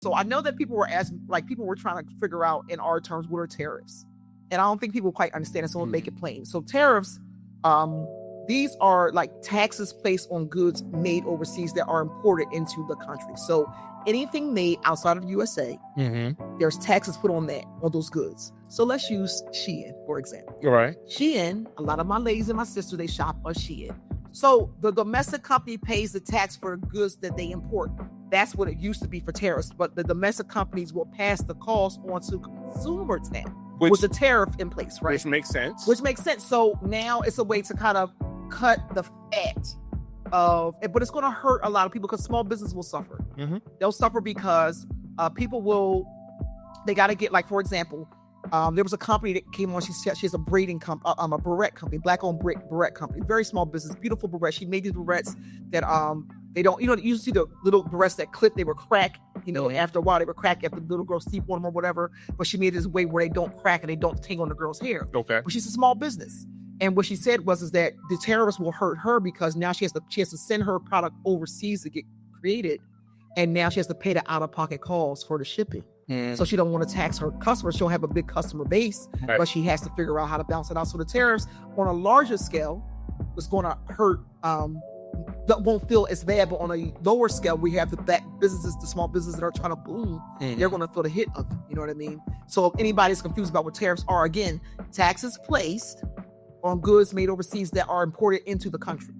So I know that people were asking, like people were trying to figure out in our terms, what are tariffs? And I don't think people quite understand it, so we'll make it plain. So tariffs, these are like taxes placed on goods made overseas that are imported into the country. So anything made outside of the USA, there's taxes put on that, on those goods. So let's use Shein, for example. All right. Shein, a lot of my ladies and my sisters, they shop on Shein. So the domestic company pays the tax for goods that they import. That's what it used to be for tariffs. But the domestic companies will pass the cost on to consumers now with the tariff in place, right? Which makes sense. So now it's a way to kind of cut the fat of it, but it's going to hurt a lot of people because small business will suffer. They'll suffer because people they got to get, like, for example, there was a company that came on. She has a braiding company, a barrette company, black-owned barrette company, very small business, beautiful barrette. She made these barrettes that they don't, you see the little barrettes that clip, they were crack, after a while they were crack after the little girl sleep on them or whatever. But she made this way where they don't crack and they don't tangle on the girl's hair. Okay. But she's a small business. And what she said is that the tariffs will hurt her because now she has to send her product overseas to get created. And now she has to pay the out-of-pocket costs for the shipping. So she don't want to tax her customers. She'll have a big customer base, but she has to figure out how to balance it out. So the tariffs on a larger scale is going to hurt, that won't feel as bad, but on a lower scale, we have the small businesses that are trying to boom, they're going to feel the hit of it. You know what I mean? So if anybody's confused about what tariffs are, again, taxes placed on goods made overseas that are imported into the country.